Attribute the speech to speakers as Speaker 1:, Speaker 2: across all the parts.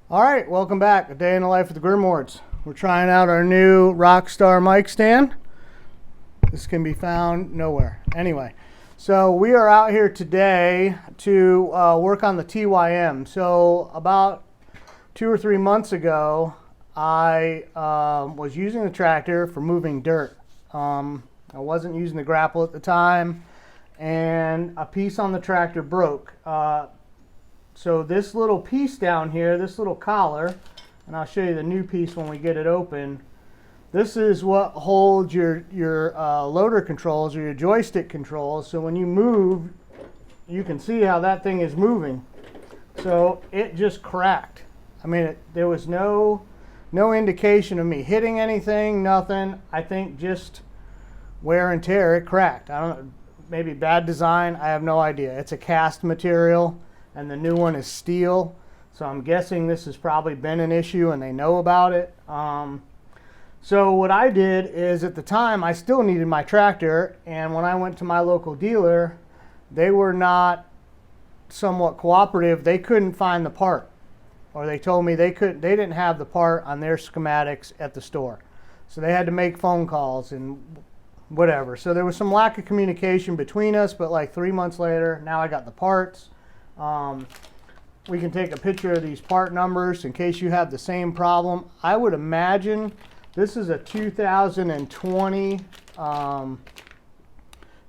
Speaker 1: All right, welcome back. A day in the life of the Grimwards. We're trying out our new Rockstar mic stand. This can be found nowhere. Anyway, so we are out here today to work on the TYM. So about 2 or 3 months ago, I was using the tractor for moving dirt. I wasn't using the grapple at the time, and a piece on the tractor broke. So this little piece down here, this little collar, and I'll show you the new piece when we get it open. This is what holds your loader controls or your joystick controls. So when you move, you can see how that thing is moving. So it just cracked. I mean, there was no indication of me hitting anything, nothing. I think just wear and tear, it cracked. I don't know, maybe bad design, I have no idea. It's a cast material, and the new one is steel, so I'm guessing this has probably been an issue and they know about it. So what I did is, at the time, I still needed my tractor, and when I went to my local dealer, they were not somewhat cooperative. They couldn't find the part, or they told me they didn't have the part on their schematics at the store, so they had to make phone calls and whatever. So there was some lack of communication between us, but like 3 months later, now I got the parts. We can take a picture of these part numbers in case you have the same problem. I would imagine this is a 2020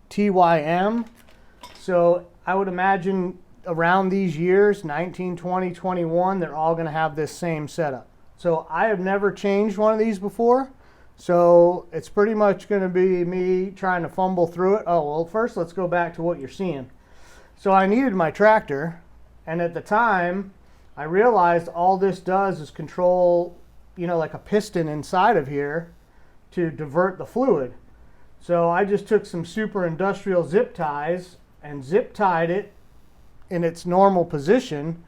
Speaker 1: TYM. So I would imagine around these years, 19, 20, 21, they're all going to have this same setup. So I have never changed one of these before. So it's pretty much going to be me trying to fumble through it. Oh, well, first let's go back to what you're seeing. So I needed my tractor, and at the time, I realized all this does is control, like a piston inside of here to divert the fluid. So I just took some super industrial zip ties and zip tied it in its normal position.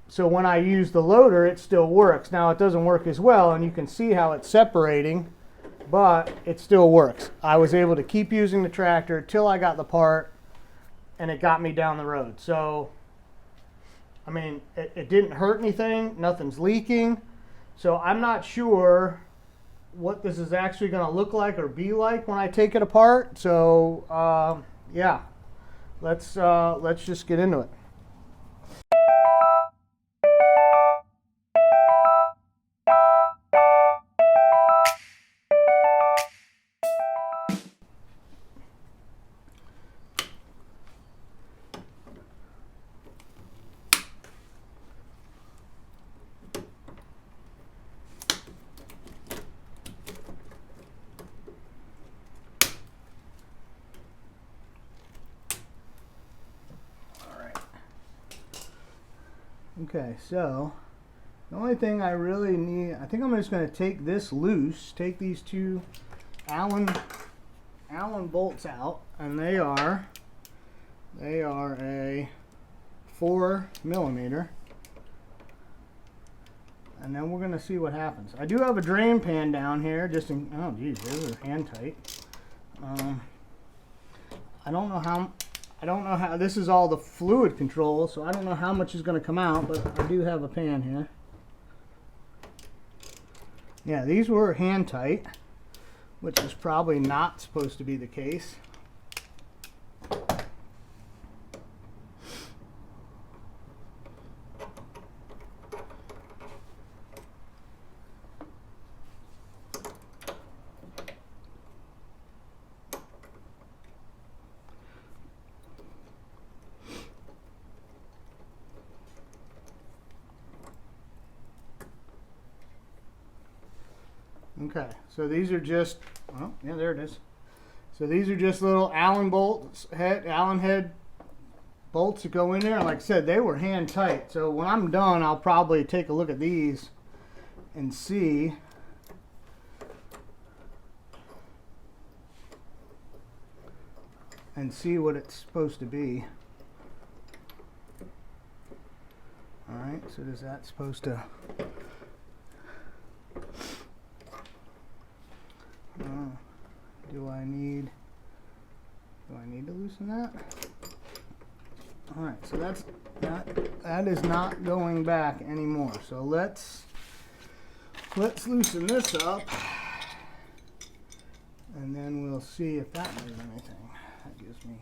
Speaker 1: So when I use the loader, it still works. Now it doesn't work as well, and you can see how it's separating, but it still works. I was able to keep using the tractor till I got the part, and it got me down the road. So, I mean, it didn't hurt anything. Nothing's leaking. So I'm not sure what this is actually going to look like or be like when I take it apart. So, yeah, let's just get into it. Okay, so the only thing I really need, I think I'm just going to take this loose, take these two Allen bolts out, and they are a 4mm, and then we're going to see what happens. I do have a drain pan down here, just in, oh geez, those are hand tight. I don't know how, this is all the fluid control, so I don't know how much is going to come out, but I do have a pan here. Yeah, these were hand tight, which is probably not supposed to be the case. Okay, so these are just, well, yeah, there it is. So these are just little Allen head bolts that go in there. And like I said, they were hand tight. So when I'm done, I'll probably take a look at these and see what it's supposed to be. All right, so is that supposed to... Do I need to loosen that? All right, so That is not going back anymore. So let's loosen this up, and then we'll see if that does anything. That gives me.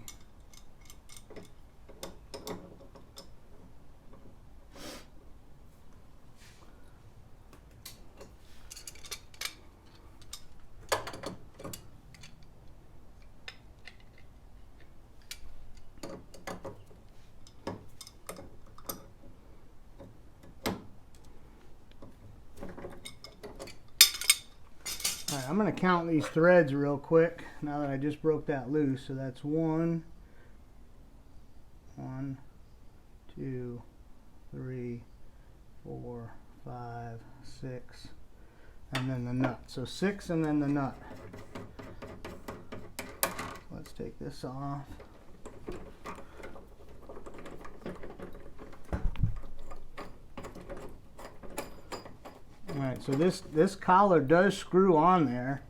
Speaker 1: All right, I'm going to count these threads real quick now that I just broke that loose. So that's 1, 2, 3, 4, 5, 6, and then the nut. So 6 and then the nut. Let's take this off. All right, so this collar does screw on there,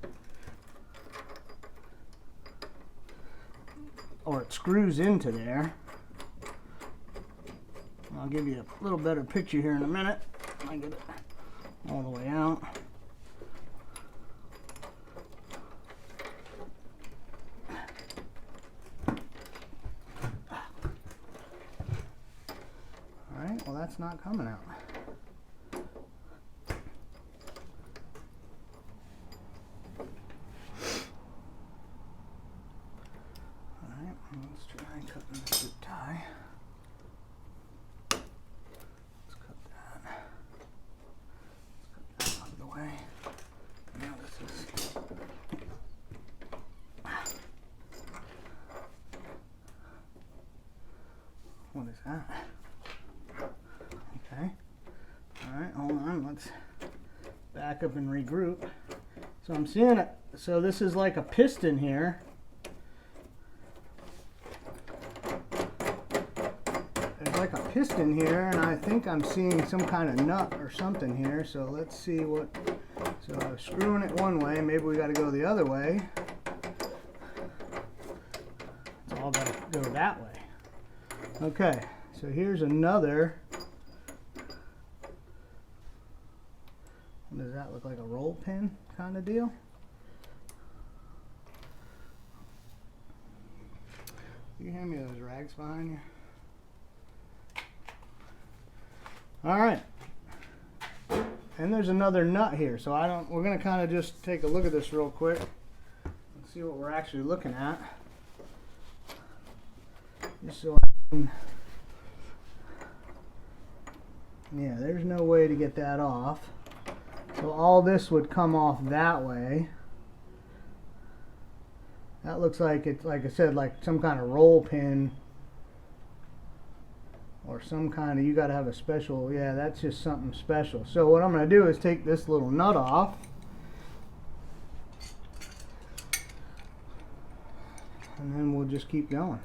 Speaker 1: or it screws into there. I'll give you a little better picture here in a minute. I get it all the way out. All right, well, that's not coming out. Let's try cutting the zip tie. Let's cut that. Let's cut that out of the way. Now this is. What is that? Okay. All right, hold on. Let's back up and regroup. So I'm seeing it. So this is like a piston here. Like a piston here, and I think I'm seeing some kind of nut or something here. So let's see what. So I was screwing it one way. Maybe we got to go the other way. It's all got to go that way. Okay, so here's another. Does that look like a roll pin kind of deal? Can you hand me those rags behind you? All right, and there's another nut here, so we're gonna kind of just take a look at this real quick and see what we're actually looking at. Just so I can, yeah, there's no way to get that off. So all this would come off that way. That looks like it's, like I said, like some kind of roll pin. Or some kind of, you got to have a special, yeah, that's just something special. So what I'm going to do is take this little nut off. And then we'll just keep going.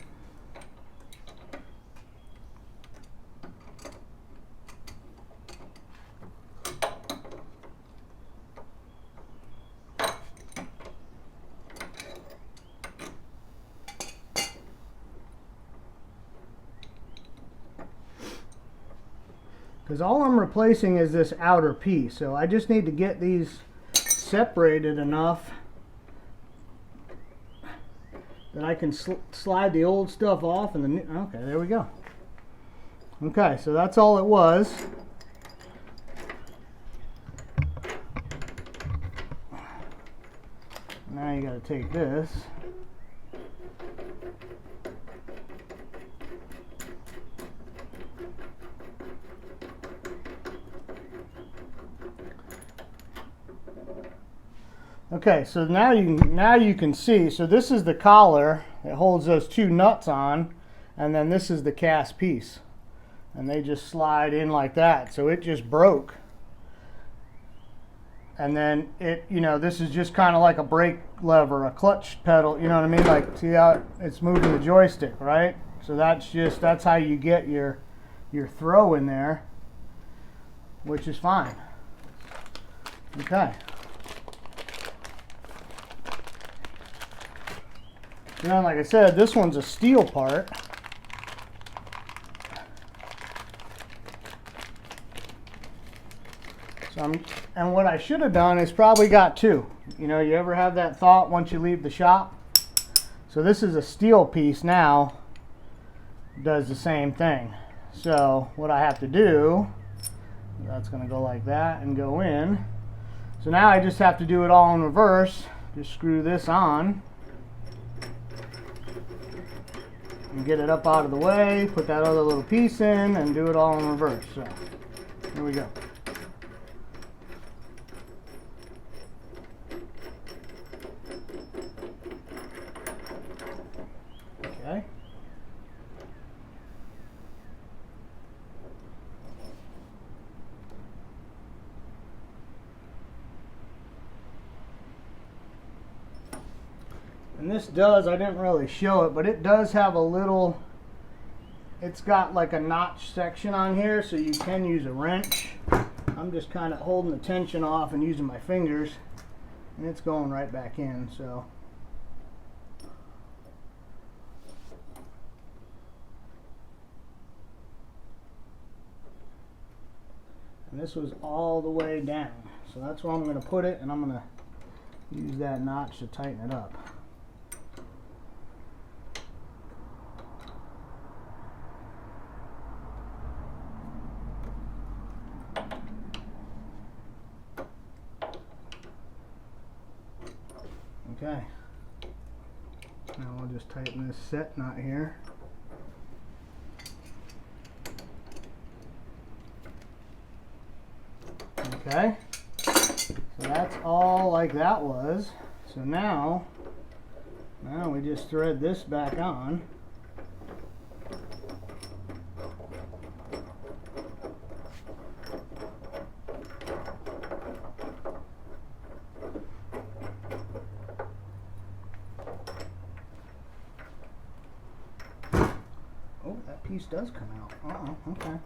Speaker 1: Because all I'm replacing is this outer piece, so I just need to get these separated enough that I can slide the old stuff off and the new. Okay, there we go. Okay, so that's all it was. Now you got to take this. Okay, so now you can see. So this is the collar that holds those two nuts on, and then this is the cast piece, and they just slide in like that. So it just broke, and then it, you know, this is just kind of like a brake lever, a clutch pedal. You know what I mean? Like, see how it's moving the joystick, right? So that's how you get your throw in there, which is fine. Okay. Now, like I said, this one's a steel part. And what I should have done is probably got two. You know, you ever have that thought once you leave the shop? So this is a steel piece now, does the same thing. So what I have to do, that's going to go like that and go in. So now I just have to do it all in reverse. Just screw this on and get it up out of the way, put that other little piece in and do it all in reverse. So here we go. Okay. And this does, I didn't really show it, but it does have a little, it's got like a notch section on here, so you can use a wrench. I'm just kind of holding the tension off and using my fingers, and it's going right back in, so. And this was all the way down, so that's where I'm going to put it, and I'm going to use that notch to tighten it up. Okay, now I'll just tighten this set nut here. Okay, so that's all like that was. So now we just thread this back on. Piece does come out. Okay.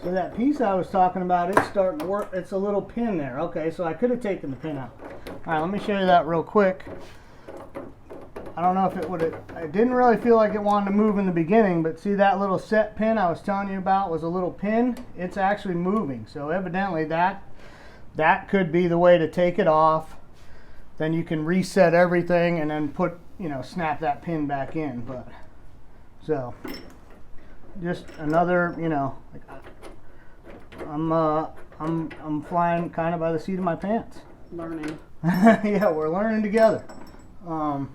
Speaker 1: So that piece I was talking about, it's starting to work. It's a little pin there. Okay, so I could have taken the pin out. All right, let me show you that real quick. I don't know if it would have, I didn't really feel like it wanted to move in the beginning, but see that little set pin I was telling you about was a little pin? It's actually moving. So evidently that could be the way to take it off. Then you can reset everything and then put, you know, snap that pin back in. But so, just another, you know, like I'm flying kind of by the seat of my pants.
Speaker 2: Learning.
Speaker 1: Yeah, we're learning together. I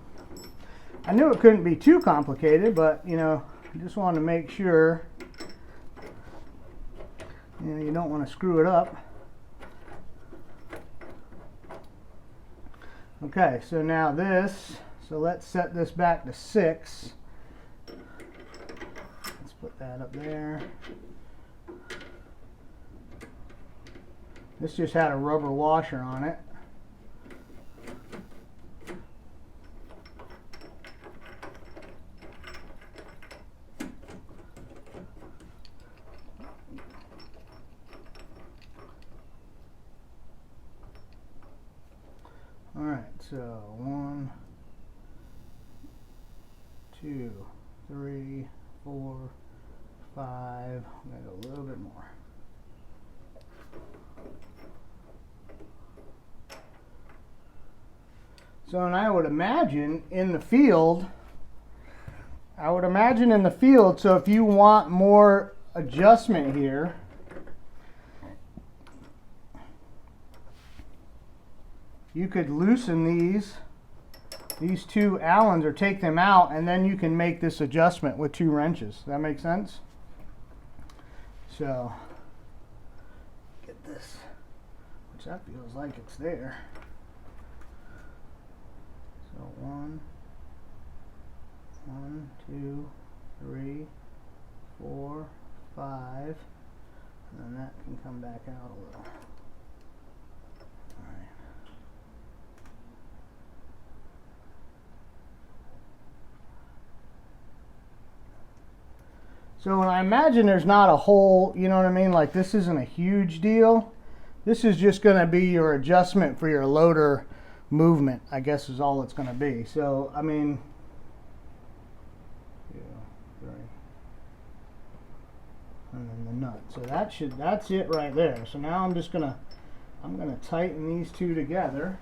Speaker 1: knew it couldn't be too complicated, but you know, I just wanted to make sure, you know, you don't want to screw it up. Okay, so now this, so let's set this back to 6. Put that up there. This just had a rubber washer on it. All right, so 1, 2, 3, 4, 5, I'm going to go a little bit more. So, and I would imagine in the field, so if you want more adjustment here, you could loosen these two Allens or take them out, and then you can make this adjustment with 2 wrenches. Does that make sense? So, get this, which that feels like it's there. So 1, 2, 3, 4, 5, and then that can come back out a little. All right. So I imagine there's not a whole, you know what I mean, like this isn't a huge deal. This is just going to be your adjustment for your loader movement, I guess is all it's going to be. So, I mean, 2, 3. and then the nut. So that's it right there. So now I'm gonna tighten these two together.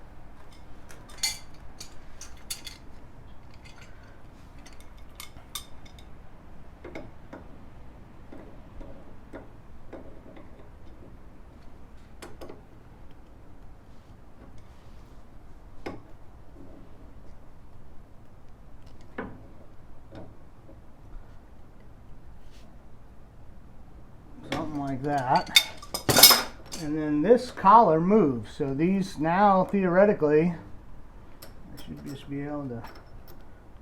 Speaker 1: Something like that. And then this collar moves, so these now theoretically I should just be able to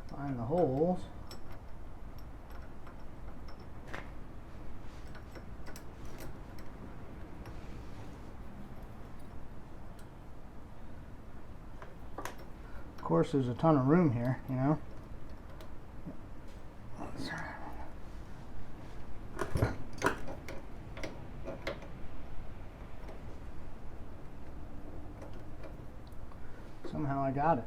Speaker 1: find the holes. Of course there's a ton of room here, you know. Somehow I got it.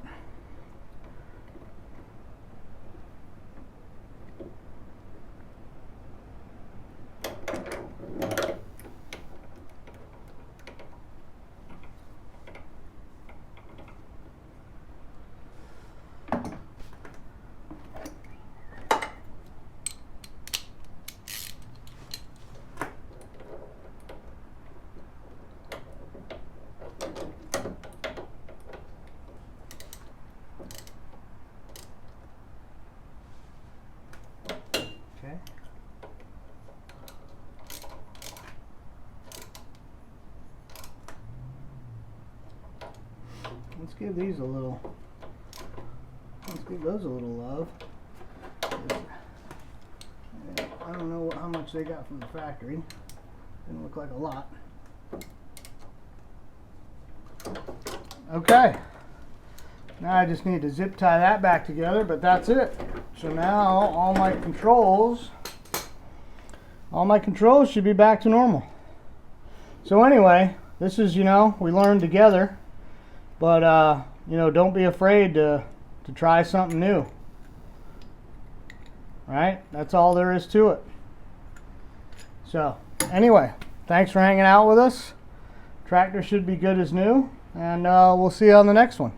Speaker 1: Okay. Let's give these a little, let's give those a little love. I don't know how much they got from the factory. Didn't look like a lot. Okay. Now I just need to zip tie that back together, but that's it. So now all my controls should be back to normal. So anyway, this is, you know, we learned together, but you know, don't be afraid to try something new. Right? That's all there is to it. So anyway, thanks for hanging out with us. Tractor should be good as new, and we'll see you on the next one.